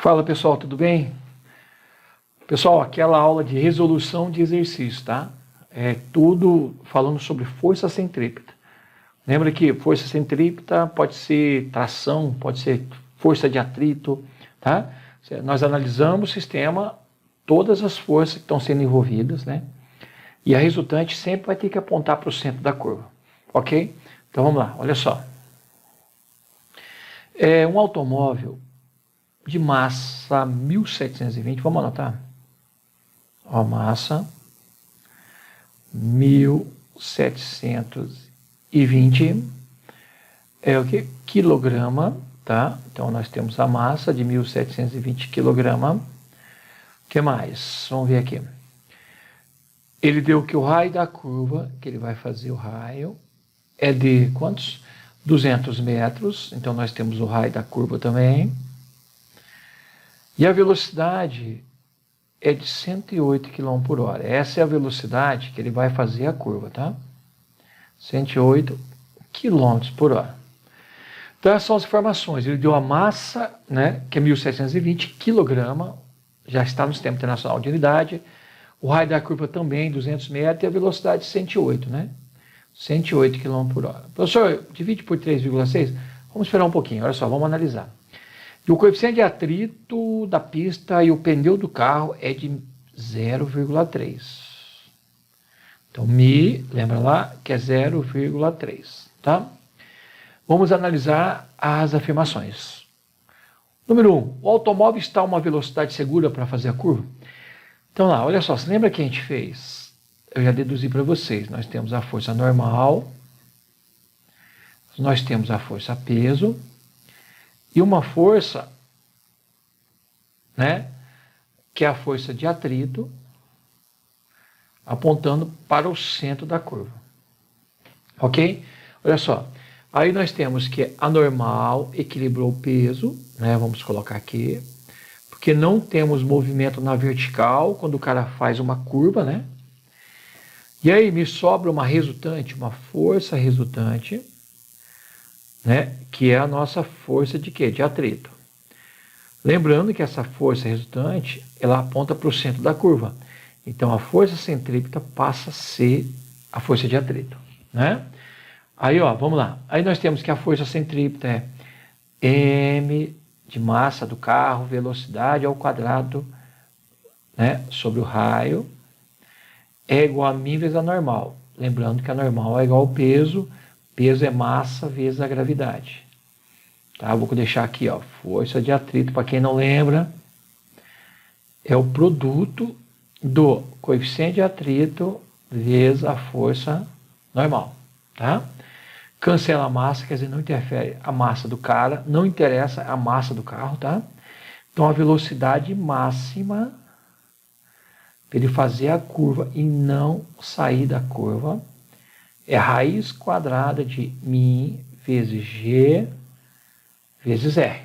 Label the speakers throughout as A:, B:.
A: Fala pessoal, tudo bem? Pessoal, aquela aula de resolução de exercício, tá? É tudo falando sobre força centrípeta. Lembra que força centrípeta pode ser tração, pode ser força de atrito, tá? Nós analisamos o sistema, todas as forças que estão sendo envolvidas, né? E a resultante sempre vai ter que apontar para o centro da curva, ok? Então vamos lá, olha só. É um automóvel de massa 1720, vamos anotar? Ó, massa 1720 é o que? Quilograma, tá? Então nós temos a massa de 1720 quilograma. O que mais? Vamos ver aqui. Ele deu que o raio da curva, que ele vai fazer o raio, é de quantos? 200 metros. Então nós temos o raio da curva também. E a velocidade é de 108 km por hora. Essa é a velocidade que ele vai fazer a curva, tá? 108 km por hora. Então essas são as informações. Ele deu a massa, né, que é 1720 kg, já está no Sistema Internacional de Unidade. O raio da curva também, 200 metros, e a velocidade 108, né? 108 km por hora. Professor, divide por 3,6? Vamos esperar um pouquinho, olha só, vamos analisar. E o coeficiente de atrito da pista e o pneu do carro é de 0,3. Então, lembra lá que é 0,3, tá? Vamos analisar as afirmações. Número 1, o automóvel está a uma velocidade segura para fazer a curva? Então lá, olha só, você lembra que a gente fez? Eu já deduzi para vocês, nós temos a força normal, nós temos a força peso, e uma força, né, que é a força de atrito, apontando para o centro da curva. Ok? Olha só. Aí nós temos que a normal equilibrou o peso, né, vamos colocar aqui, porque não temos movimento na vertical quando o cara faz uma curva, né? E aí me sobra uma resultante, uma força resultante, né, que é a nossa força de quê? De atrito. Lembrando que essa força resultante, ela aponta para o centro da curva. Então, a força centrípeta passa a ser a força de atrito, né? Aí, ó, vamos lá. Aí nós temos que a força centrípeta é m de massa do carro, velocidade ao quadrado, né, sobre o raio, é igual a μ vezes a normal. Lembrando que a normal é igual ao peso. Peso é massa vezes a gravidade. Tá? Vou deixar aqui, ó, força de atrito, para quem não lembra, é o produto do coeficiente de atrito vezes a força normal. Tá? Cancela a massa, quer dizer, não interfere a massa do cara, não interessa a massa do carro, tá? Então a velocidade máxima para ele fazer a curva e não sair da curva é raiz quadrada de μ vezes g vezes r,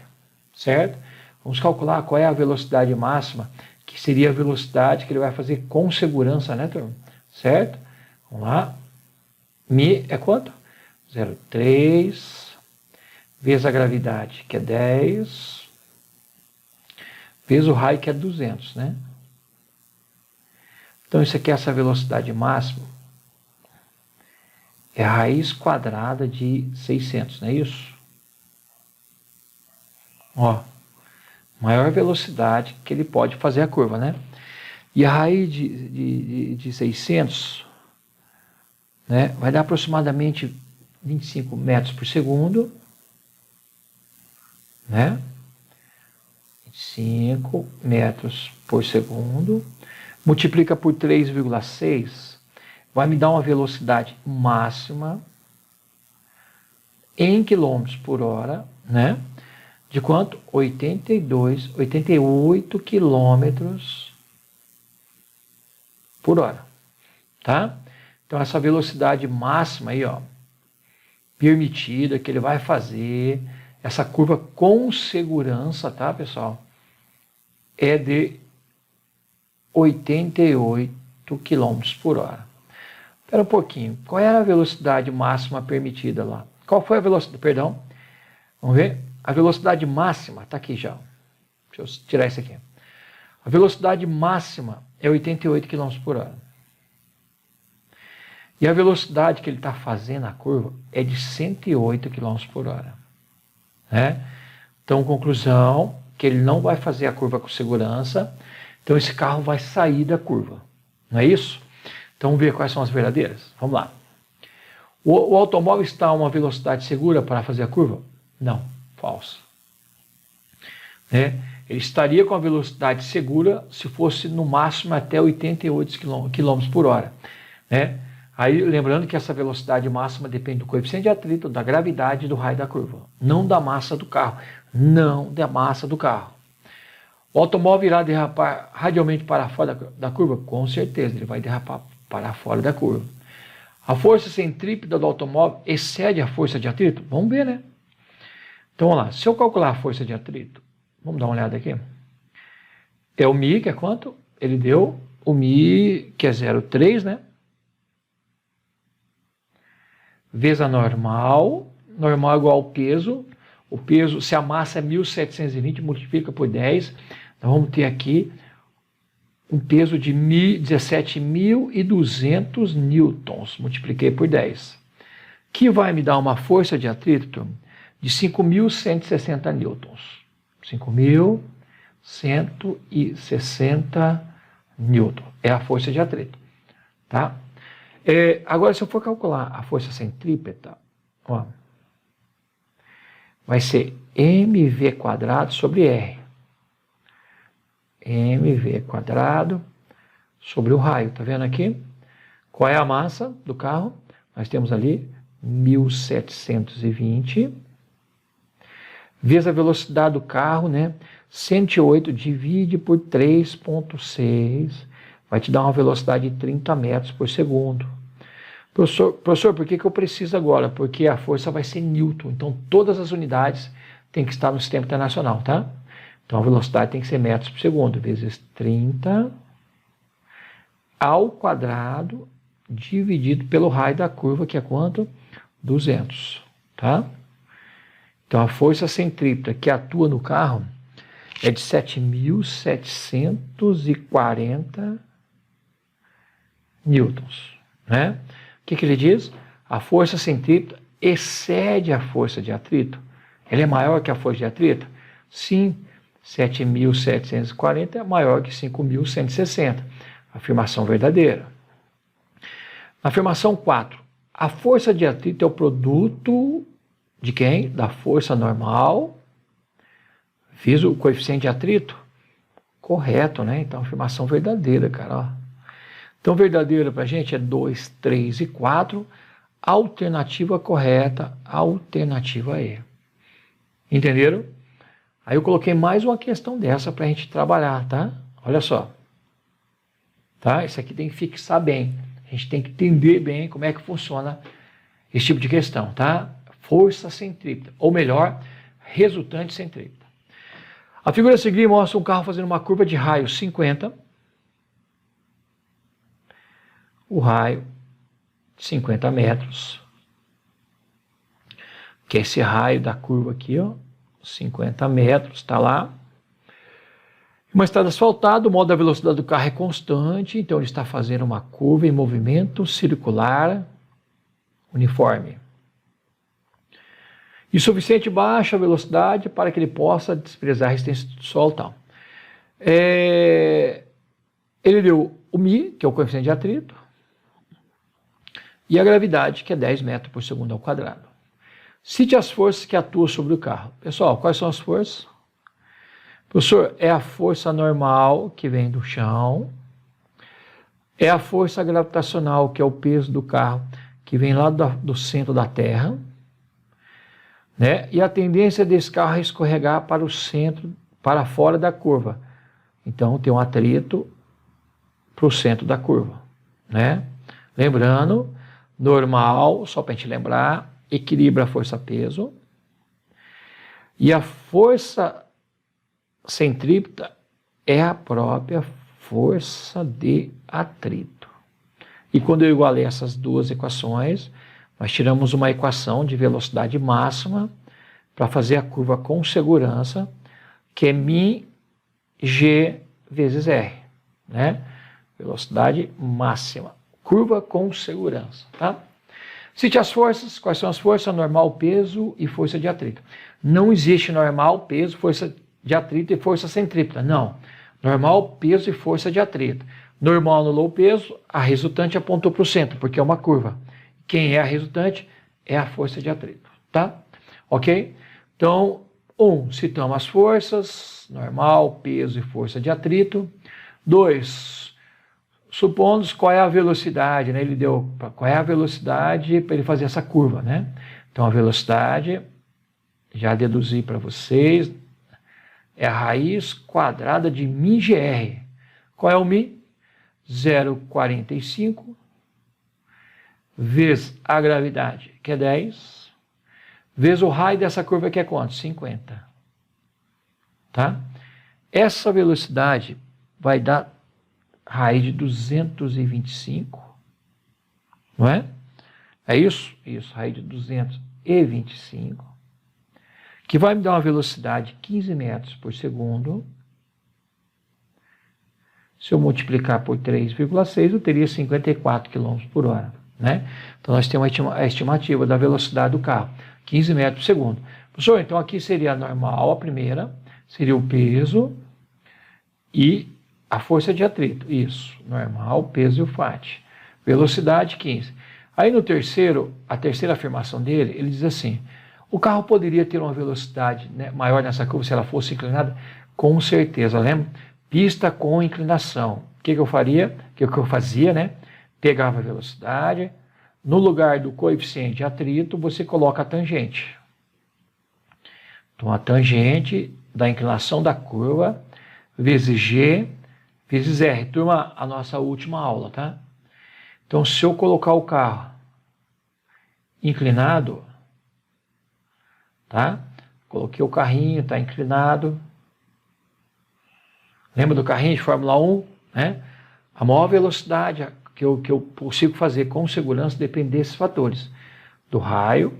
A: certo? Vamos calcular qual é a velocidade máxima, que seria a velocidade que ele vai fazer com segurança, né, turma? Certo? Vamos lá. μ é quanto? 0,3 vezes a gravidade, que é 10, vezes o raio, que é 200, né? Então, isso aqui é essa velocidade máxima. É a raiz quadrada de 600, não é isso? Ó, maior velocidade que ele pode fazer a curva, né? E a raiz de 600, né, vai dar aproximadamente 25 metros por segundo, né? 25 metros por segundo. Multiplica por 3,6, vai me dar uma velocidade máxima em quilômetros por hora, né? De quanto? 88 quilômetros por hora, tá? Então essa velocidade máxima aí, ó, permitida que ele vai fazer essa curva com segurança, tá, pessoal? É de 88 km por hora. Espera um pouquinho. Qual era a velocidade máxima permitida lá? Qual foi a velocidade? Perdão. Vamos ver. A velocidade máxima está aqui já. Deixa eu tirar isso aqui. A velocidade máxima é 88 km por hora. E a velocidade que ele está fazendo a curva é de 108 km por hora. Né? Então, conclusão, que ele não vai fazer a curva com segurança, então esse carro vai sair da curva. Não é isso? Então, vamos ver quais são as verdadeiras. Vamos lá. O automóvel está a uma velocidade segura para fazer a curva? Não, falso. Né? Ele estaria com a velocidade segura se fosse no máximo até 88 km por hora. Né? Aí, lembrando que essa velocidade máxima depende do coeficiente de atrito, da gravidade e do raio da curva. Não da massa do carro. Não da massa do carro. O automóvel irá derrapar radialmente para fora da curva? Com certeza, ele vai derrapar para fora da curva. A força centrípeta do automóvel excede a força de atrito? Vamos ver, né? Então, vamos lá. Se eu calcular a força de atrito, vamos dar uma olhada aqui. É o Mi, que é quanto? Ele deu o Mi, que é 0,3, né? Vezes a normal. Normal igual ao peso. O peso, se a massa é 1.720, multiplica por 10. Nós vamos ter aqui um peso de 17.200 newtons. Multipliquei por 10. Que vai me dar uma força de atrito de 5.160 newtons. 5.160 newtons. É a força de atrito. Tá? Agora, se eu for calcular a força centrípeta, ó, vai ser mv quadrado sobre R. mv quadrado sobre o raio. Tá vendo aqui? Qual é a massa do carro? Nós temos ali 1.720 vezes a velocidade do carro, né? 108 divide por 3,6 vai te dar uma velocidade de 30 metros por segundo. Professor, por que eu preciso agora? Porque a força vai ser Newton, então todas as unidades têm que estar no sistema internacional, tá? Então a velocidade tem que ser metros por segundo, vezes 30 ao quadrado dividido pelo raio da curva, que é quanto? 200, tá? Então a força centrípeta que atua no carro é de 7.740 newtons, né? O que ele diz? A força centrípeta excede a força de atrito. Ela é maior que a força de atrito? Sim, 7.740 é maior que 5.160. Afirmação verdadeira. Afirmação 4. A força de atrito é o produto de quem? Da força normal vezes o coeficiente de atrito? Correto, né? Então, afirmação verdadeira, cara. Ó. Então, verdadeira para a gente é 2, 3 e 4. Alternativa correta, alternativa E. Entenderam? Aí eu coloquei mais uma questão dessa para a gente trabalhar, tá? Olha só. Tá? Isso aqui tem que fixar bem. A gente tem que entender bem como é que funciona esse tipo de questão, tá? Força centrípeta, ou melhor, resultante centrípeta. A figura a seguir mostra um carro fazendo uma curva de raio 50. O raio, 50 metros. Que é esse raio da curva aqui, ó. 50 metros, está lá. Uma estrada asfaltada, o modo da velocidade do carro é constante, então ele está fazendo uma curva em movimento circular uniforme. E suficiente baixa velocidade para que ele possa desprezar a resistência do solo e tal. Ele deu o Mi, que é o coeficiente de atrito, e a gravidade, que é 10 metros por segundo ao quadrado. Cite as forças que atuam sobre o carro. Pessoal, quais são as forças? Professor, é a força normal que vem do chão, é a força gravitacional, que é o peso do carro, que vem lá do centro da Terra, né? E a tendência desse carro é escorregar para o centro, para fora da curva. Então, tem um atrito para o centro da curva, né? Lembrando, normal, só para a gente lembrar, equilibra a força-peso. E a força centrípeta é a própria força de atrito. E quando eu igualei essas duas equações, nós tiramos uma equação de velocidade máxima para fazer a curva com segurança, que é μ G vezes R, né? Velocidade máxima. Curva com segurança, tá? Cite as forças. Quais são as forças? Normal, peso e força de atrito. Não existe normal, peso, força de atrito e força centrípeta. Não. Normal, peso e força de atrito. Normal anulou o peso, a resultante apontou para o centro, porque é uma curva. Quem é a resultante é a força de atrito, tá? Ok? Então, citamos as forças, normal, peso e força de atrito. 2, supondo qual é a velocidade, né? Ele deu qual é a velocidade para ele fazer essa curva, né? Então, a velocidade, já deduzi para vocês, é a raiz quadrada de μgr. Qual é o μ? 0,45 vezes a gravidade, que é 10, vezes o raio dessa curva, que é quanto? 50. Tá? Essa velocidade vai dar raiz de 225, não é? É isso? Isso, raiz de 225, que vai me dar uma velocidade de 15 metros por segundo. Se eu multiplicar por 3,6, eu teria 54 km por hora. Né? Então, nós temos a estimativa da velocidade do carro, 15 metros por segundo. Professor, então aqui seria a normal, a primeira, seria o peso e a força de atrito. Isso, normal, peso e o FAT. Velocidade, 15. Aí no terceiro, a terceira afirmação dele, ele diz assim, o carro poderia ter uma velocidade, né, maior nessa curva se ela fosse inclinada? Com certeza, lembra? Pista com inclinação. O que eu faria? O que eu fazia, né? Pegava a velocidade, no lugar do coeficiente de atrito, você coloca a tangente. Então, a tangente da inclinação da curva, vezes G, vezes R. Turma, a nossa última aula, tá? Então, se eu colocar o carro inclinado, tá? Coloquei o carrinho, está inclinado. Lembra do carrinho de Fórmula 1? Né? A maior velocidade que eu consigo fazer com segurança depende desses fatores. Do raio,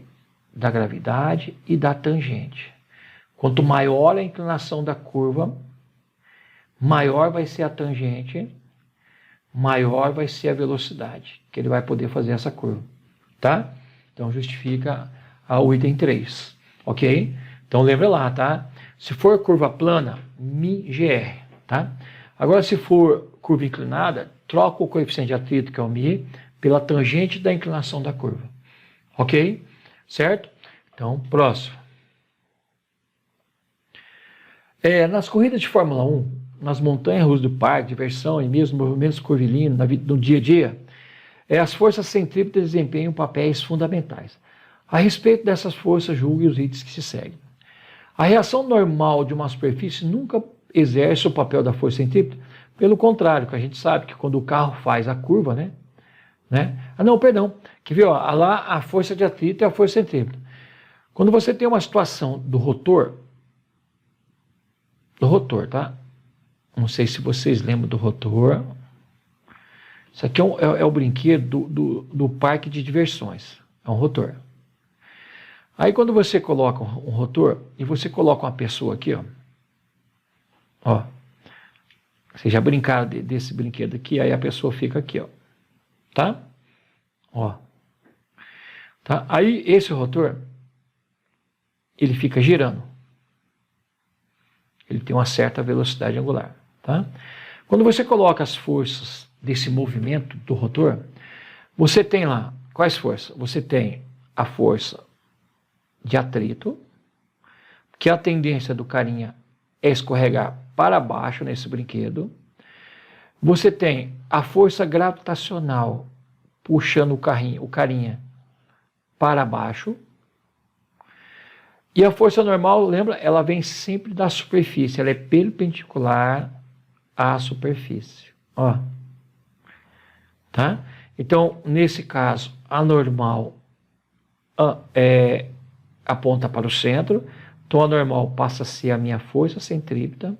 A: da gravidade e da tangente. Quanto maior a inclinação da curva, maior vai ser a tangente, maior vai ser a velocidade que ele vai poder fazer essa curva. Tá? Então justifica o item 3. Ok? Então lembra lá, tá? Se for curva plana, μgr. Tá? Agora, se for curva inclinada, troca o coeficiente de atrito, que é o μ, pela tangente da inclinação da curva. Ok? Certo? Então, próximo. Nas corridas de Fórmula 1, nas montanhas do parque, diversão e mesmo movimentos curvilíneos no dia a dia, as forças centrípetas desempenham papéis fundamentais. A respeito dessas forças, julgue os itens que se seguem. A reação normal de uma superfície nunca exerce o papel da força centrípeta. Pelo contrário, que a gente sabe que quando o carro faz a curva, né? Quer ver? Lá a força de atrito é a força centrípeta. Quando você tem uma situação do rotor, tá? Não sei se vocês lembram do rotor. Isso aqui é o brinquedo do parque de diversões. É um rotor. Aí quando você coloca um rotor e você coloca uma pessoa aqui, ó, vocês já brincaram desse brinquedo aqui, aí a pessoa fica aqui, ó, tá? Ó, tá? Aí esse rotor, ele fica girando. Ele tem uma certa velocidade angular, tá? Quando você coloca as forças desse movimento do rotor, você tem lá, quais forças? Você tem a força de atrito, que a tendência do carinha é escorregar para baixo nesse brinquedo. Você tem a força gravitacional puxando o carinha para baixo. E a força normal, lembra? Ela vem sempre da superfície, ela é perpendicular à superfície. Ó. Tá? Então, nesse caso, a normal aponta para o centro. Então, a normal passa a ser a minha força centrípeta,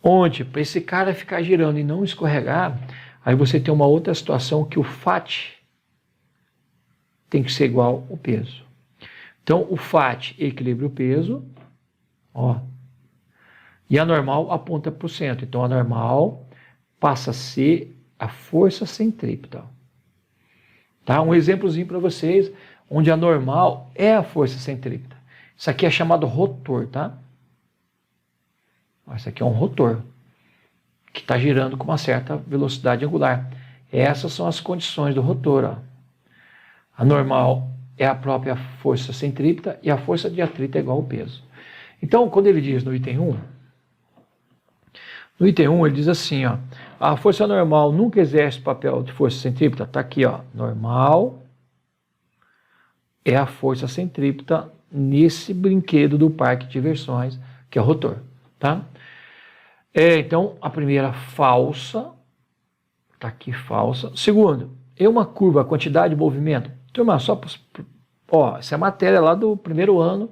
A: onde, para esse cara ficar girando e não escorregar, aí você tem uma outra situação que o FAT tem que ser igual ao peso. Então, o FAT equilibra o peso, ó, E a normal aponta para o centro. Então, a normal passa a ser a força centrípeta. Tá? Um exemplozinho para vocês, onde a normal é a força centrípeta. Isso aqui é chamado rotor, tá? Isso aqui é um rotor, que está girando com uma certa velocidade angular. Essas são as condições do rotor. Ó. A normal é a própria força centrípeta e a força de atrito é igual ao peso. Então, quando ele diz no item 1, ele diz assim, ó, a força normal nunca exerce o papel de força centrípeta. Está aqui, ó, normal é a força centrípeta nesse brinquedo do parque de diversões, que é o rotor. Tá? Então, a primeira, falsa. Está aqui, falsa. Segundo, é uma curva, a quantidade de movimento. Turma, essa é a matéria lá do primeiro ano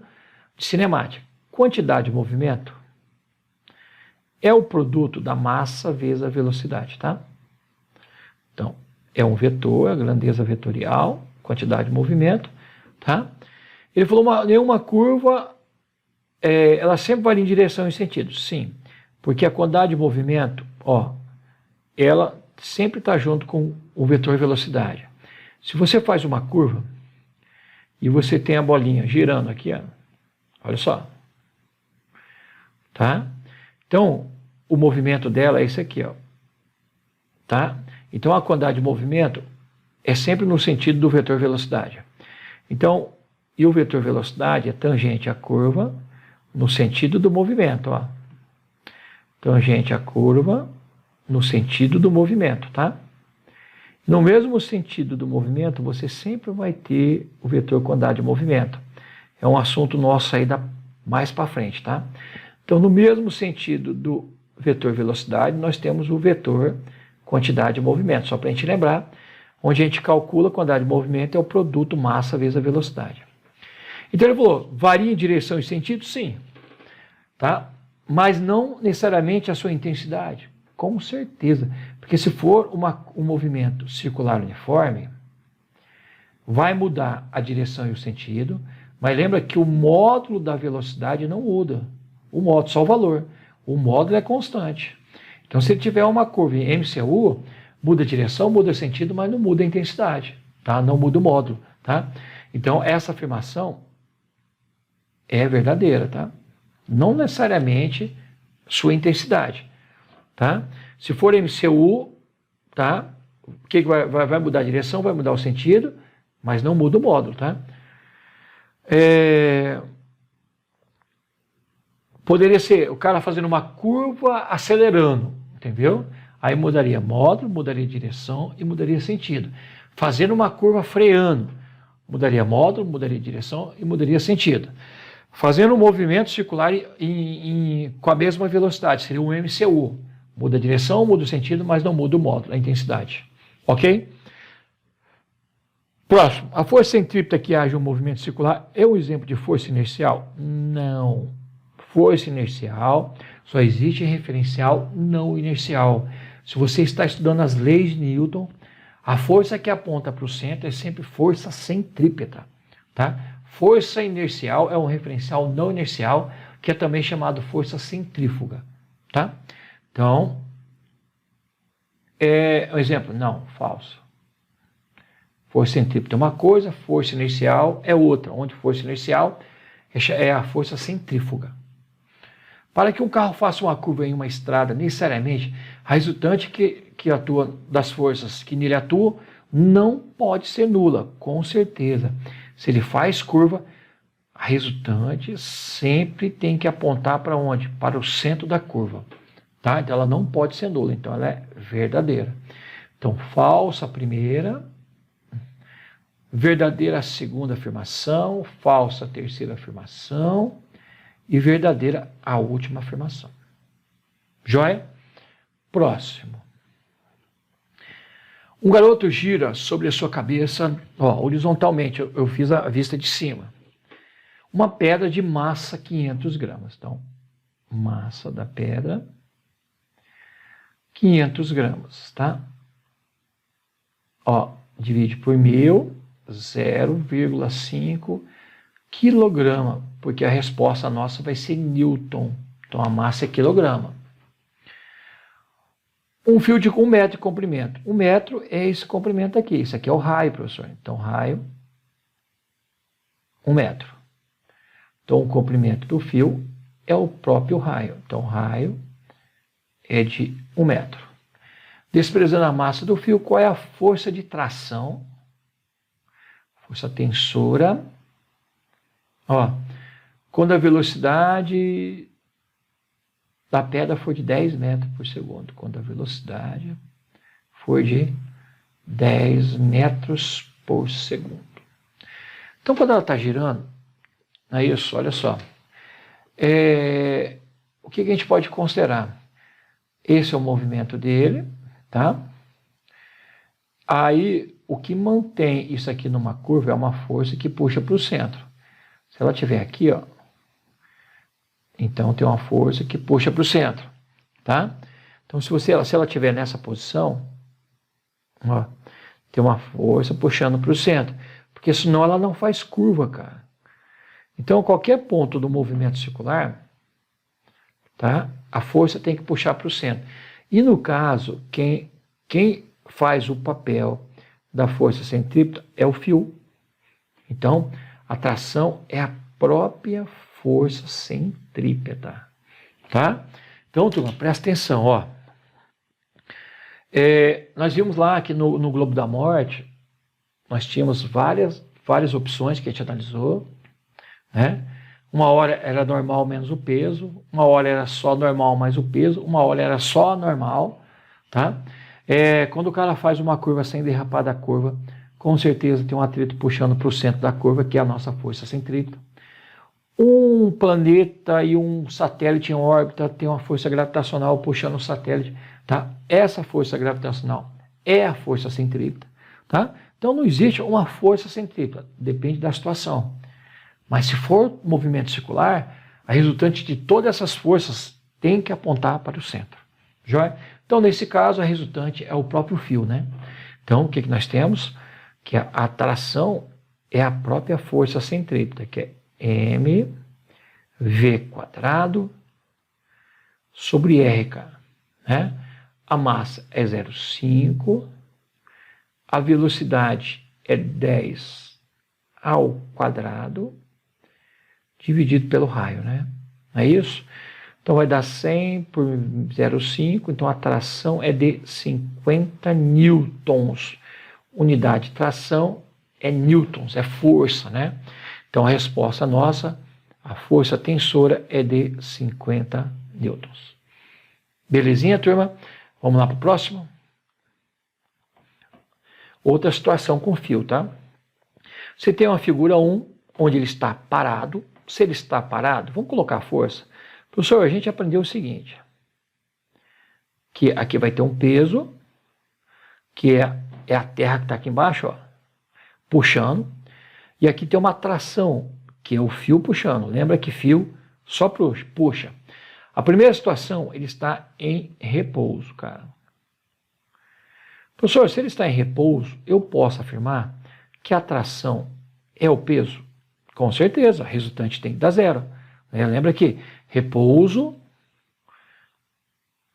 A: de cinemática. Quantidade de movimento é o produto da massa vezes a velocidade, tá? Então, é um vetor, a grandeza vetorial, quantidade de movimento, tá? Ele falou, nenhuma curva, ela sempre varia em direção e sentido. Sim, porque a quantidade de movimento, ela sempre está junto com o vetor velocidade. Se você faz uma curva e você tem a bolinha girando aqui, ó, olha só, tá? Então, o movimento dela é esse aqui, ó, tá? Então, a quantidade de movimento é sempre no sentido do vetor velocidade. Então, e o vetor velocidade é tangente à curva no sentido do movimento, ó. Tangente à curva no sentido do movimento, tá? No mesmo sentido do movimento, você sempre vai ter o vetor quantidade de movimento. É um assunto nosso aí mais para frente, tá? Então, no mesmo sentido do vetor velocidade, nós temos o vetor quantidade de movimento. Só para a gente lembrar, onde a gente calcula a quantidade de movimento é o produto massa vezes a velocidade. Então, ele falou, varia em direção e sentido? Sim. Tá? Mas não necessariamente a sua intensidade. Com certeza. Porque se for um movimento circular uniforme, vai mudar a direção e o sentido, mas lembra que o módulo da velocidade não muda. O módulo, só o valor. O módulo é constante. Então, se ele tiver uma curva em MCU, muda a direção, muda o sentido, mas não muda a intensidade. Tá? Não muda o módulo. Tá? Então, essa afirmação é verdadeira. Tá? Não necessariamente sua intensidade. Tá? Se for MCU, tá? O que vai mudar a direção, vai mudar o sentido, mas não muda o módulo. Tá? Poderia ser o cara fazendo uma curva acelerando, entendeu? Aí mudaria módulo, mudaria direção e mudaria sentido. Fazendo uma curva freando, mudaria módulo, mudaria direção e mudaria sentido. Fazendo um movimento circular com a mesma velocidade, seria um MCU. Muda a direção, muda o sentido, mas não muda o módulo, a intensidade. Ok? Próximo. A força centrípeta que age um movimento circular é um exemplo de força inercial? Não. Força inercial só existe em referencial não inercial. Se você está estudando as leis de Newton, a força que aponta para o centro é sempre força centrípeta. Tá? Força inercial é um referencial não inercial, que é também chamado força centrífuga. Tá? Então, um exemplo, não, falso. Força centrípeta é uma coisa, força inercial é outra, onde força inercial é a força centrífuga. Para que um carro faça uma curva em uma estrada, necessariamente, a resultante que atua das forças que nele atuam não pode ser nula, com certeza. Se ele faz curva, a resultante sempre tem que apontar para onde? Para o centro da curva. Tá? Então ela não pode ser nula, então ela é verdadeira. Então, falsa a primeira, verdadeira a segunda afirmação, falsa a terceira afirmação e verdadeira a última afirmação. Joia? Próximo. Um garoto gira sobre a sua cabeça, horizontalmente, eu fiz a vista de cima, uma pedra de massa 500 gramas. Então, massa da pedra, 500 gramas, tá? Divide por 1000, 0,5 quilograma, porque a resposta nossa vai ser Newton, Então, a massa é quilograma. Um fio de 1 metro de comprimento. 1 metro é esse comprimento aqui. Isso aqui é o raio, professor. Então, raio, 1 metro. Então, o comprimento do fio é o próprio raio. Então, o raio é de 1 metro. Desprezando a massa do fio, qual é a força de tração? Força tensora. Ó, quando a velocidade da pedra for de 10 metros por segundo. Quando a velocidade for de 10 metros por segundo. Então, quando ela está girando, é isso, olha só. O que a gente pode considerar? Esse é o movimento dele, tá? Aí, o que mantém isso aqui numa curva é uma força que puxa para o centro. Se ela estiver aqui, ó, então tem uma força que puxa para o centro, tá? Então, se ela estiver nessa posição, ó, tem uma força puxando para o centro, porque senão ela não faz curva, cara. Então, qualquer ponto do movimento circular, tá? A força tem que puxar para o centro. E no caso, quem faz o papel da força centrípeta é o fio. Então, a tração é a própria força centrípeta, tá? Então, turma, presta atenção, ó. Nós vimos lá que no globo da morte, nós tínhamos várias opções que a gente analisou, né? Uma hora era normal menos o peso, uma hora era só normal mais o peso, uma hora era só normal, tá? Quando o cara faz uma curva sem derrapar da curva, com certeza tem um atrito puxando para o centro da curva, que é a nossa força centrípeta. Um planeta e um satélite em órbita tem uma força gravitacional puxando o satélite, tá? Essa força gravitacional é a força centrípeta, tá? Então não existe uma força centrípeta, depende da situação. Mas se for movimento circular, a resultante de todas essas forças tem que apontar para o centro. Joia? Então, nesse caso, a resultante é o próprio fio, né? Então, o que nós temos? Que a tração é a própria força centrípeta, que é mv² sobre r, cara, né? A massa é 0,5, a velocidade é 10 ao quadrado, dividido pelo raio, né? Não é isso? Então, vai dar 100 por 0,5, então a tração é de 50 newtons. Unidade de tração é newtons, é força, né? Então, a resposta nossa, a força tensora é de 50 newtons. Belezinha, turma? Vamos lá para o próximo? Outra situação com fio, tá? Você tem uma figura 1, onde ele está parado. Se ele está parado, vamos colocar a força. Professor, a gente aprendeu o seguinte, que aqui vai ter um peso, que é a terra que está aqui embaixo, ó, puxando, e aqui tem uma tração, que é o fio puxando. Lembra que fio só puxa. A primeira situação, ele está em repouso, cara. Professor, se ele está em repouso, eu posso afirmar que a tração é o peso? Com certeza, a resultante tem que dar zero. Lembra que repouso,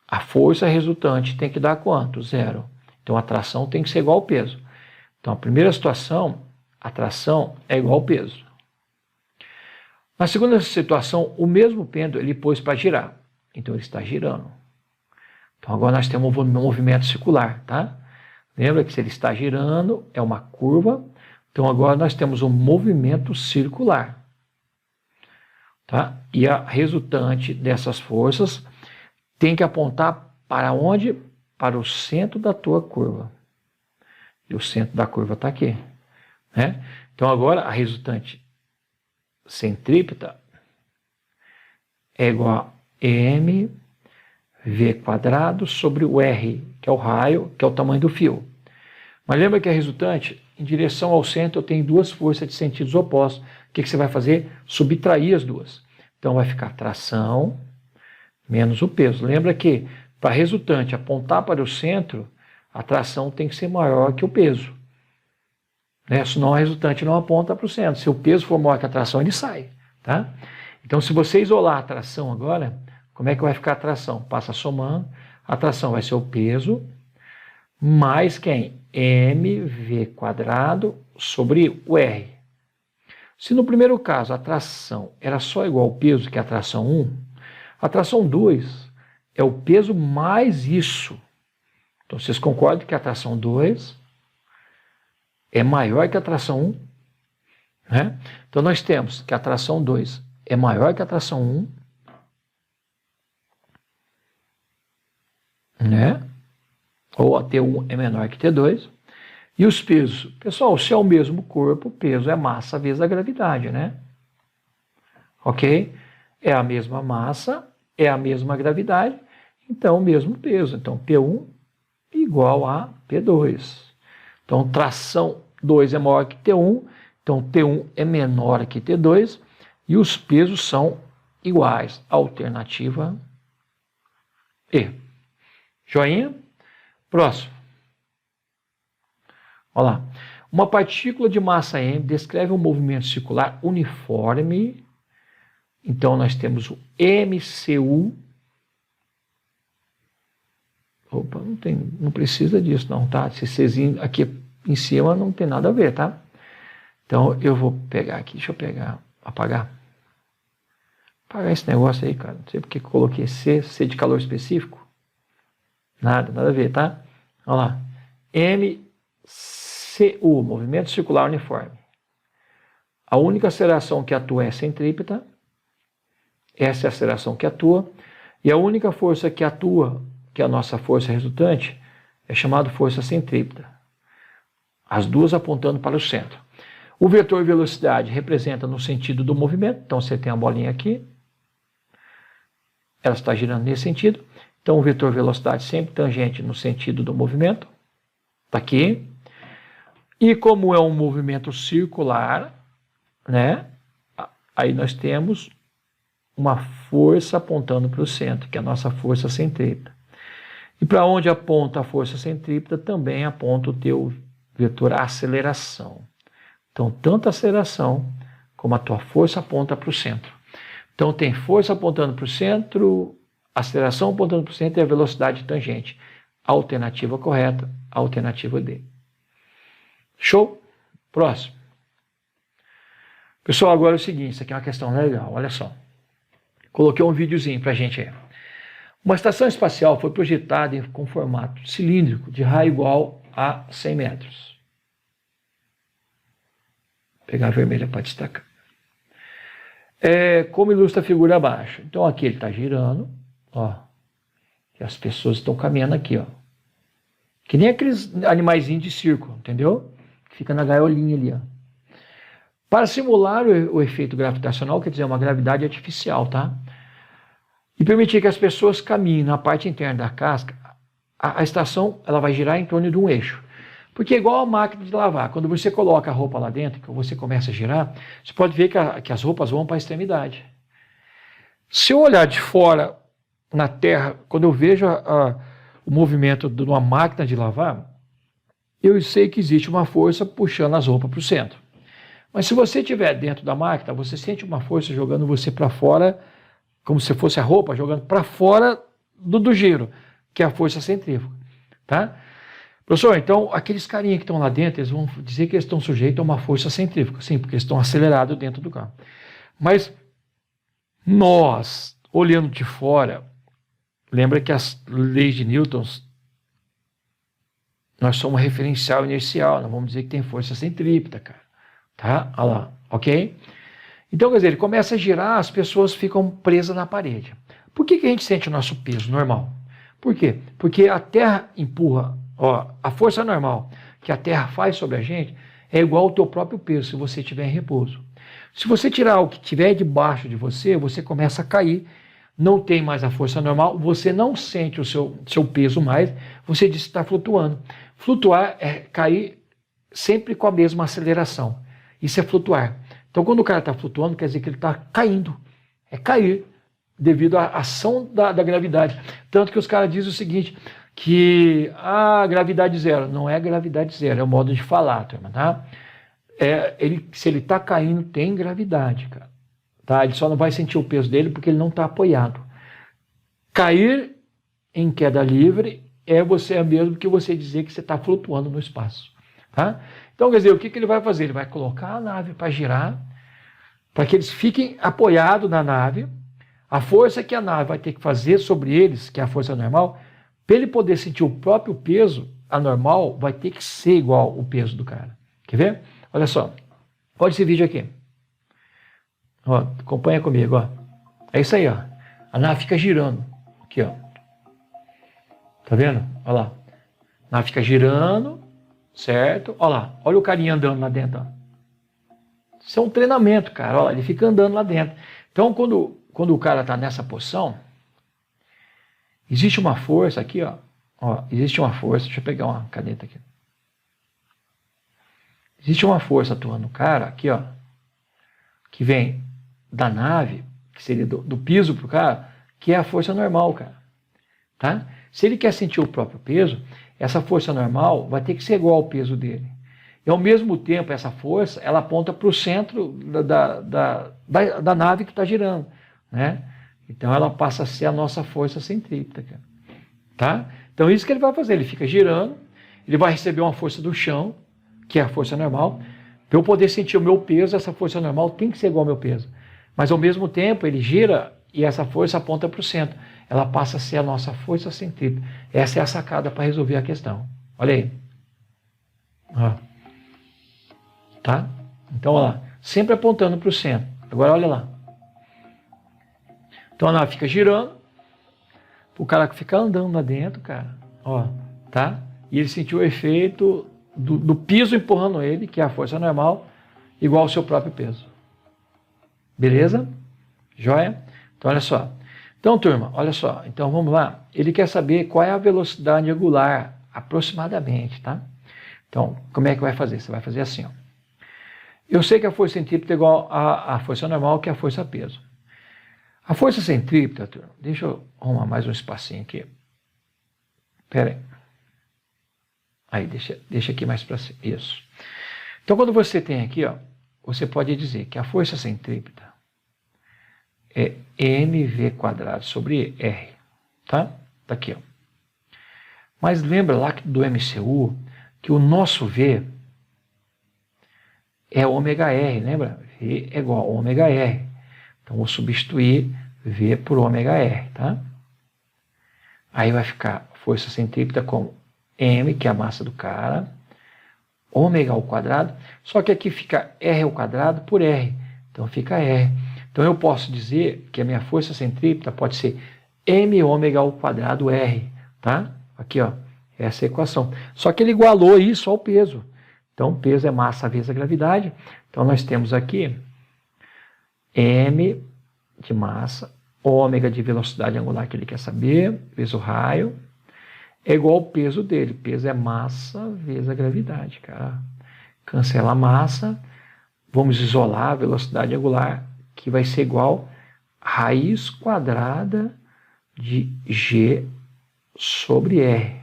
A: a força resultante tem que dar quanto? Zero. Então, a tração tem que ser igual ao peso. Então, a primeira situação, a tração é igual ao peso. Na segunda situação, o mesmo pêndulo ele pôs para girar. Então, ele está girando. Então, agora nós temos um movimento circular, tá? Lembra que se ele está girando, é uma curva. Então, agora nós temos um movimento circular. Tá? E a resultante dessas forças tem que apontar para onde? Para o centro da tua curva. E o centro da curva está aqui. Né? Então, agora a resultante centrípeta é igual a mv² sobre o r, que é o raio, que é o tamanho do fio. Mas lembra que a resultante, em direção ao centro, eu tenho duas forças de sentidos opostos. O que você vai fazer? Subtrair as duas. Então, vai ficar tração menos o peso. Lembra que, para a resultante apontar para o centro, a tração tem que ser maior que o peso. Né? Senão, a resultante não aponta para o centro. Se o peso for maior que a tração, ele sai. Tá? Então, se você isolar a tração agora, Como é que vai ficar a tração? Passa somando, a tração vai ser o peso, mais quem? mv² sobre o R. Se no primeiro caso a tração era só igual ao peso, que é a tração 1, a tração 2 é o peso mais isso. Então vocês concordam que a tração 2 é maior que a tração 1? Né? Então nós temos que a tração 2 é maior que a tração 1, né? Ou a T1 é menor que T2. E os pesos? Pessoal, se é o mesmo corpo, peso é massa vezes a gravidade, né? Ok? É a mesma massa, é a mesma gravidade, então o mesmo peso. Então P1 igual a P2. Então tração 2 é maior que T1, então T1 é menor que T2 e os pesos são iguais. Alternativa E. Joinha? Próximo. Olha lá. Uma partícula de massa m descreve um movimento circular uniforme. Então nós temos o MCU. Opa, não precisa disso não, tá? Esse Czinho aqui em cima não tem nada a ver, tá? Então eu vou pegar aqui, deixa eu pegar, apagar. Apagar esse negócio aí, cara. Não sei porque coloquei C de calor específico. Nada a ver, tá? Olha lá. MCU, movimento circular uniforme. A única aceleração que atua é a centrípeta. Essa é a aceleração que atua. E a única força que atua, que é a nossa força resultante, é chamada força centrípeta. As duas apontando para o centro. O vetor velocidade representa no sentido do movimento. Então você tem a bolinha aqui. Ela está girando nesse sentido. Então o vetor velocidade sempre tangente no sentido do movimento. Está aqui. E como é um movimento circular, né? Aí nós temos uma força apontando para o centro, que é a nossa força centrípeta. E para onde aponta a força centrípeta, também aponta o teu vetor aceleração. Então, tanto a aceleração como a tua força aponta para o centro. Então, tem força apontando para o centro, aceleração apontando para o centro e a velocidade tangente. Alternativa correta, alternativa D. Show? Próximo. Pessoal, agora é o seguinte, isso aqui é uma questão legal, olha só. Coloquei um videozinho para a gente aí. Uma estação espacial foi projetada com formato cilíndrico de raio igual a 100 metros. Vou pegar a vermelha para destacar. Como ilustra a figura abaixo. Então aqui ele está girando, ó. E as pessoas estão caminhando aqui, ó. Que nem aqueles animaizinhos de circo, entendeu? Que fica na gaiolinha ali, ó. Para simular o efeito gravitacional, quer dizer, uma gravidade artificial, tá? E permitir que as pessoas caminhem na parte interna da casca, a estação ela vai girar em torno de um eixo. Porque é igual a máquina de lavar. Quando você coloca a roupa lá dentro, que você começa a girar, você pode ver que as roupas vão para a extremidade. Se eu olhar de fora na Terra, quando eu vejo o movimento de uma máquina de lavar, eu sei que existe uma força puxando as roupas para o centro. Mas se você estiver dentro da máquina, você sente uma força jogando você para fora, como se fosse a roupa, jogando para fora do giro, que é a força centrífuga. Tá? Professor, então aqueles carinhas que estão lá dentro, eles vão dizer que eles estão sujeitos a uma força centrífuga. Sim, porque eles estão acelerados dentro do carro. Mas nós, olhando de fora, lembra que as leis de Newton, nós somos referencial inercial, não vamos dizer que tem força centrípeta, cara. Tá? Olha lá, ok? Então, quer dizer, ele começa a girar, as pessoas ficam presas na parede. Por que a gente sente o nosso peso normal? Por quê? Porque a Terra empurra, ó, a força normal que a Terra faz sobre a gente é igual ao teu próprio peso, se você estiver em repouso. Se você tirar o que estiver debaixo de você, você começa a cair, não tem mais a força normal, você não sente o seu peso mais, você diz que está flutuando. Flutuar é cair sempre com a mesma aceleração. Isso é flutuar. Então, quando o cara está flutuando, quer dizer que ele está caindo. É cair devido à ação da gravidade. Tanto que os caras dizem o seguinte, que a gravidade zero. Não é gravidade zero, é o modo de falar, turma, tá? Se ele está caindo, tem gravidade, cara. Tá? Ele só não vai sentir o peso dele porque ele não está apoiado. Cair em queda livre é você mesmo que você dizer que você está flutuando no espaço. Tá? Então, quer dizer, o que ele vai fazer? Ele vai colocar a nave para girar, para que eles fiquem apoiados na nave. A força que a nave vai ter que fazer sobre eles, que é a força normal, para ele poder sentir o próprio peso, a normal vai ter que ser igual o peso do cara. Quer ver? Olha só. Olha esse vídeo aqui. Ó, acompanha comigo. Ó. É isso aí. Ó. A nave fica girando. Aqui, ó. Tá vendo? Olha lá. A nave fica girando, certo? Olha lá. Olha o carinha andando lá dentro. Ó. Isso é um treinamento, cara. Olha lá, ele fica andando lá dentro. Então, quando o cara está nessa posição, existe uma força aqui, ó. Ó. Existe uma força. Deixa eu pegar uma caneta aqui. Existe uma força atuando no cara, aqui, ó, que vem da nave, que seria do piso para o cara, que é a força normal, cara. Tá? Se ele quer sentir o próprio peso, essa força normal vai ter que ser igual ao peso dele. E ao mesmo tempo, essa força, ela aponta para o centro da nave que está girando. Né? Então ela passa a ser a nossa força centrípeta. Tá? Então isso que ele vai fazer, ele fica girando, ele vai receber uma força do chão, que é a força normal. Para eu poder sentir o meu peso, essa força normal tem que ser igual ao meu peso. Mas ao mesmo tempo, ele gira e essa força aponta para o centro. Ela passa a ser a nossa força centrípeta. Essa é a sacada para resolver a questão. Olha aí. Ó. Tá? Então, olha lá. Sempre apontando para o centro. Agora, olha lá. Então, a nave fica girando. O cara fica andando lá dentro, cara. Ó. Tá? E ele sentiu o efeito do piso empurrando ele, que é a força normal, igual ao seu próprio peso. Beleza? Joia? Então, olha só. Então, turma, olha só. Então, vamos lá. Ele quer saber qual é a velocidade angular, aproximadamente, tá? Então, como é que vai fazer? Você vai fazer assim, ó. Eu sei que a força centrípeta é igual à força normal, que é a força peso. A força centrípeta, turma, deixa eu arrumar mais um espacinho aqui. Pera aí. Aí, deixa aqui mais para cima. Isso. Então, quando você tem aqui, ó, você pode dizer que a força centrípeta é mv² sobre R. Tá? Tá aqui, ó. Mas lembra lá do MCU que o nosso V é ômega R, lembra? V é igual a ômega R. Então, vou substituir V por ômega R, tá? Aí vai ficar força centrípeta como M, que é a massa do cara, ômega ao quadrado, só que aqui fica R ao quadrado por R, então fica R. Então eu posso dizer que a minha força centrípeta pode ser M ômega ao quadrado R, tá? Aqui, ó, essa é a equação. Só que ele igualou isso ao peso. Então peso é massa vezes a gravidade. Então nós temos aqui M de massa, ômega de velocidade angular que ele quer saber, vezes o raio, é igual ao peso dele. Peso é massa vezes a gravidade, cara. Cancela a massa. Vamos isolar a velocidade angular, que vai ser igual a raiz quadrada de G sobre R.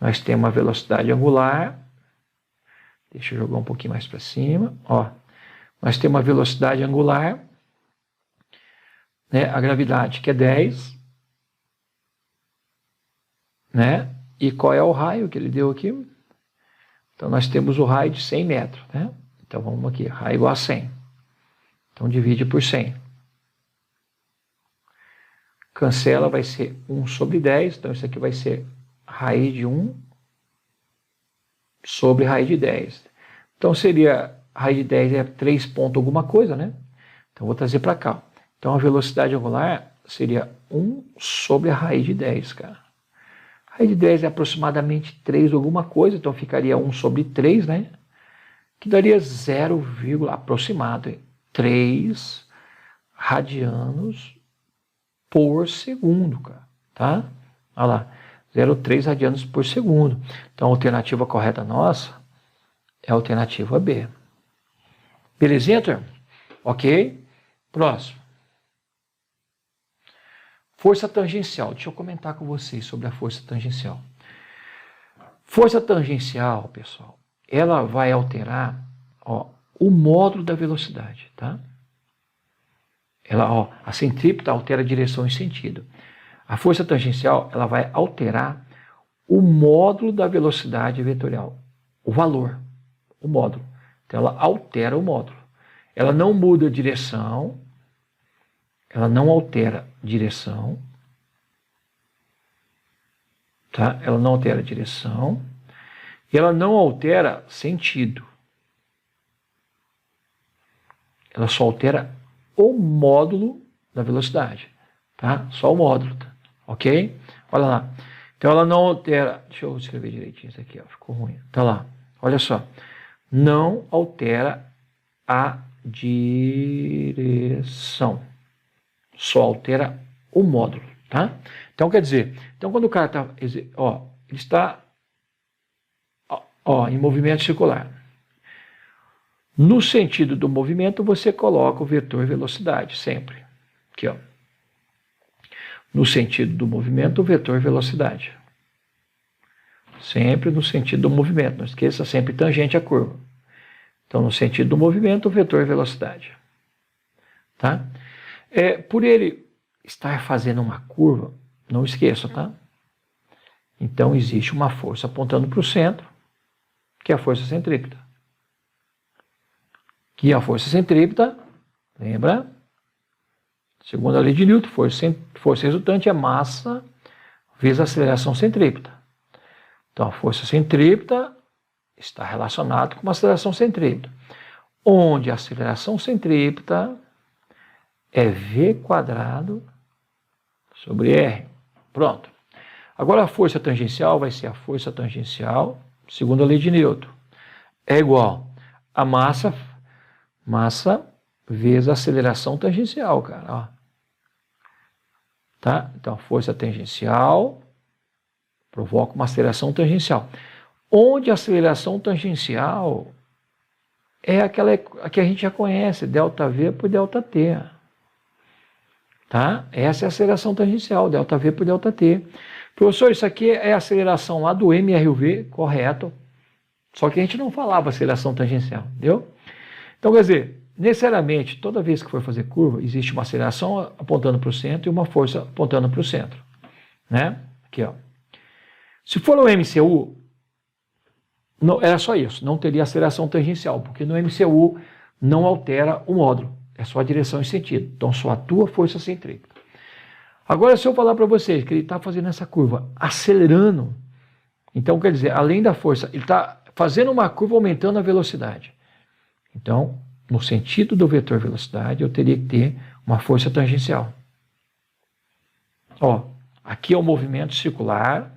A: Nós temos a velocidade angular. Deixa eu jogar um pouquinho mais para cima. Ó, nós temos a velocidade angular, né, a gravidade que é 10. Né? E qual é o raio que ele deu aqui? Então, nós temos o raio de 100 metros. Né? Então, vamos aqui, raio igual a 100. Então, divide por 100. Cancela, vai ser 1 sobre 10. Então, isso aqui vai ser raiz de 1 sobre raiz de 10. Então, seria, raiz de 10 é 3 ponto alguma coisa, né? Então, vou trazer para cá. Então, a velocidade angular seria 1 sobre a raiz de 10, cara. A raiz de 10 é aproximadamente 3 alguma coisa, então ficaria 1 sobre 3, né? Que daria 0, aproximado, 3 radianos por segundo, cara, tá? Olha lá, 0,3 radianos por segundo. Então a alternativa correta nossa é a alternativa B. Belezinha, turma? Ok? Próximo. Força tangencial. Deixa eu comentar com vocês sobre a força tangencial. Força tangencial, pessoal, ela vai alterar, ó, o módulo da velocidade, tá? Ela, ó, a centrípeta altera a direção e sentido. A força tangencial ela vai alterar o módulo da velocidade vetorial, o valor, o módulo. Então ela altera o módulo. Ela não muda a direção, ela não altera direção, tá? Ela não altera direção e ela não altera sentido. Ela só altera o módulo da velocidade, tá? Só o módulo, tá? Ok? Olha lá. Então ela não altera, deixa eu escrever direitinho isso aqui, ó, ficou ruim. Tá lá, olha só. Não altera a direção, só altera o módulo, tá? Então quer dizer, então quando o cara tá, ó, ele está, ó, em movimento circular. No sentido do movimento, você coloca o vetor velocidade, sempre. Aqui, ó. No sentido do movimento, o vetor velocidade. Sempre no sentido do movimento. Não esqueça, sempre tangente à curva. Então, no sentido do movimento, o vetor velocidade. Tá? Por ele estar fazendo uma curva, não esqueça, tá? Então, existe uma força apontando para o centro, que é a força centrípeta. Que a força centrípeta, lembra? Segundo a lei de Newton, força resultante é massa vezes a aceleração centrípeta. Então, a força centrípeta está relacionada com a aceleração centrípeta, onde a aceleração centrípeta é v² sobre r. Pronto. Agora, a força tangencial vai ser a força tangencial, segundo a lei de Newton, é igual a massa vezes a aceleração tangencial, cara. Ó. Tá? Então, a força tangencial provoca uma aceleração tangencial. Onde a aceleração tangencial é aquela que a gente já conhece, ΔV por ΔT. Tá? Essa é a aceleração tangencial, ΔV por ΔT. Professor, isso aqui é a aceleração lá do MRUV, correto. Só que a gente não falava aceleração tangencial, entendeu? Então, quer dizer, necessariamente, toda vez que for fazer curva, existe uma aceleração apontando para o centro e uma força apontando para o centro. Né? Aqui, ó. Se for o MCU, não, era só isso, não teria aceleração tangencial, porque no MCU não altera o módulo, é só a direção e sentido. Então, só atua força centrípeta. Agora, se eu falar para vocês que ele está fazendo essa curva acelerando, então, quer dizer, além da força, ele está fazendo uma curva aumentando a velocidade. Então, no sentido do vetor velocidade, eu teria que ter uma força tangencial. Ó, aqui é o movimento circular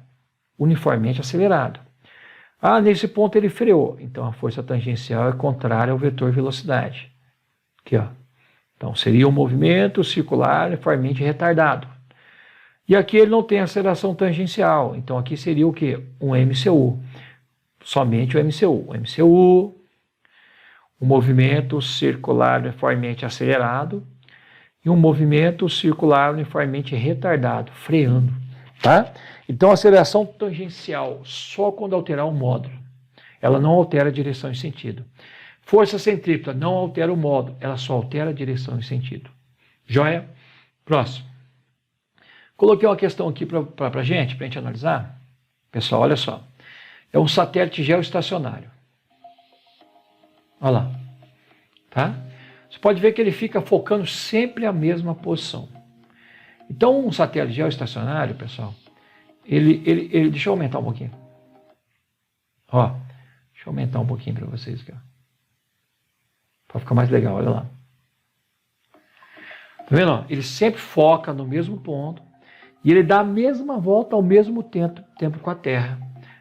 A: uniformemente acelerado. Ah, nesse ponto ele freou. Então, a força tangencial é contrária ao vetor velocidade. Aqui, ó. Então, seria um movimento circular uniformemente retardado. E aqui ele não tem aceleração tangencial. Então, aqui seria o quê? Um MCU. Somente o MCU. O MCU, um movimento circular uniformemente acelerado e um movimento circular uniformemente retardado, freando, tá? Então, a aceleração tangencial só quando alterar o módulo. Ela não altera a direção e sentido. Força centrípeta não altera o módulo, ela só altera a direção e sentido. Joia? Próximo. Coloquei uma questão aqui para a gente analisar. Pessoal, olha só. É um satélite geoestacionário. Olha lá. Tá? Você pode ver que ele fica focando sempre a mesma posição. Então, um satélite geoestacionário, pessoal, ele deixa eu aumentar um pouquinho. Ó, deixa eu aumentar um pouquinho para vocês aqui, ó. Para ficar mais legal, olha lá. Tá vendo? Ó? Ele sempre foca no mesmo ponto e ele dá a mesma volta ao mesmo tempo com a Terra.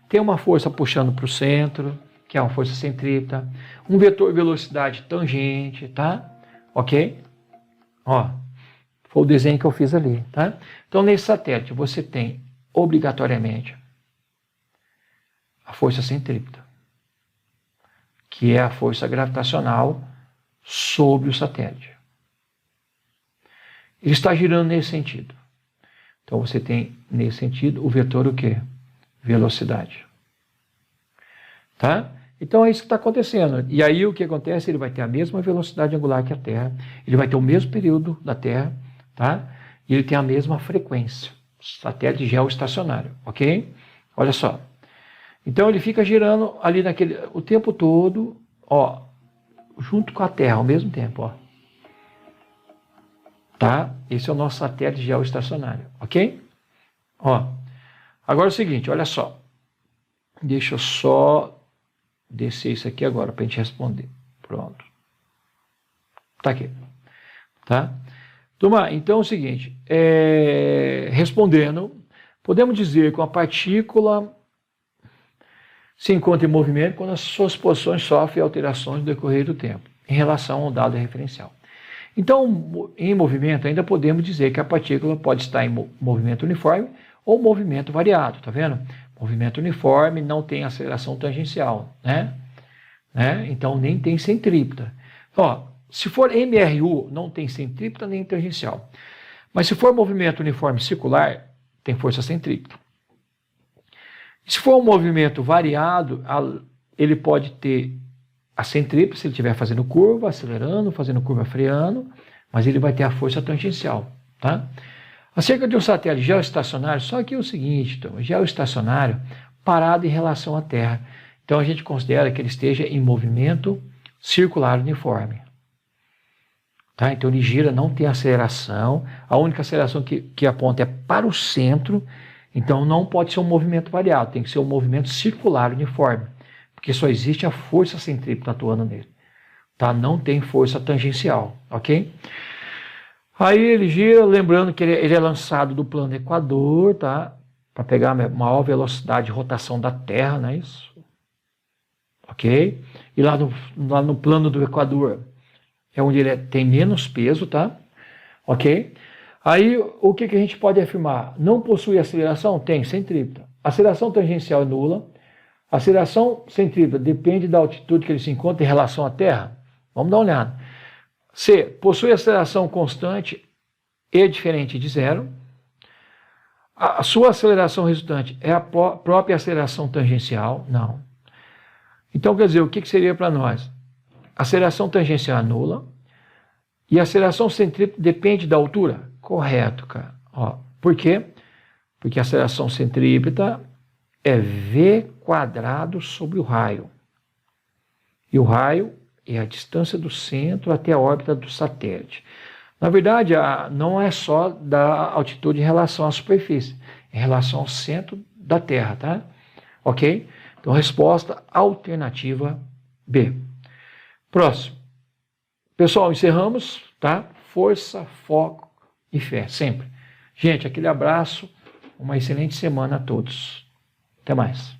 A: Tem uma força puxando para o centro, que é uma força centrípeta, um vetor velocidade tangente, tá? Ok? Ó, foi o desenho que eu fiz ali, tá? Então, nesse satélite, você tem, obrigatoriamente, a força centrípeta, que é a força gravitacional sobre o satélite. Ele está girando nesse sentido. Então, você tem, nesse sentido, o vetor o quê? Velocidade. Tá? Então, é isso que está acontecendo. E aí, o que acontece? Ele vai ter a mesma velocidade angular que a Terra, ele vai ter o mesmo período da Terra, tá? E ele tem a mesma frequência. satélite geoestacionário, ok? Olha só. Então ele fica girando ali o tempo todo, ó, junto com a Terra ao mesmo tempo, ó. Tá? Esse é o nosso satélite geoestacionário, ok? Ó. Agora é o seguinte, olha só. Deixa eu só descer isso aqui agora para a gente responder. Pronto. Tá aqui. Tá? Turma, então é o seguinte, respondendo, podemos dizer que uma partícula se encontra em movimento quando as suas posições sofrem alterações no decorrer do tempo, em relação ao dado referencial. Então, em movimento, ainda podemos dizer que a partícula pode estar em movimento uniforme ou movimento variado, tá vendo? Movimento uniforme não tem aceleração tangencial, né? Então, nem tem centrípeta. Ó, se for MRU, não tem centrípeta nem tangencial. Mas se for movimento uniforme circular, tem força centrípeta. Se for um movimento variado, ele pode ter a centrípeta, se ele estiver fazendo curva, acelerando, fazendo curva, freando, mas ele vai ter a força tangencial, tá? Acerca de um satélite geoestacionário, só que é o seguinte, então, geoestacionário parado em relação à Terra. Então a gente considera que ele esteja em movimento circular uniforme. Tá? Então ele gira, não tem aceleração, a única aceleração que aponta é para o centro, então não pode ser um movimento variado, tem que ser um movimento circular uniforme, porque só existe a força centrípeta atuando nele. Tá? Não tem força tangencial, ok? Aí ele gira, lembrando que ele é lançado do plano equador, tá? Para pegar a maior velocidade de rotação da Terra, não é isso? Ok? E lá no plano do equador é onde ele tem menos peso, tá? Ok? Aí o que a gente pode afirmar? Não possui aceleração? Tem, centrípeta. Aceleração tangencial é nula. Aceleração centrípeta depende da altitude que ele se encontra em relação à Terra. Vamos dar uma olhada. C. Possui aceleração constante e diferente de zero. A sua aceleração resultante é a própria aceleração tangencial? Não. Então, quer dizer, o que seria para nós? Aceleração tangencial é nula. E a aceleração centrípeta depende da altura? Correto, cara. Ó, por quê? Porque a aceleração centrípeta é v² sobre o raio. E o raio é a distância do centro até a órbita do satélite. Na verdade, não é só da altitude em relação à superfície, em relação ao centro da Terra, tá? Ok? Então, resposta alternativa B. Próximo. Pessoal, encerramos, tá? Força, foco e fé, sempre. Gente, aquele abraço, uma excelente semana a todos. Até mais.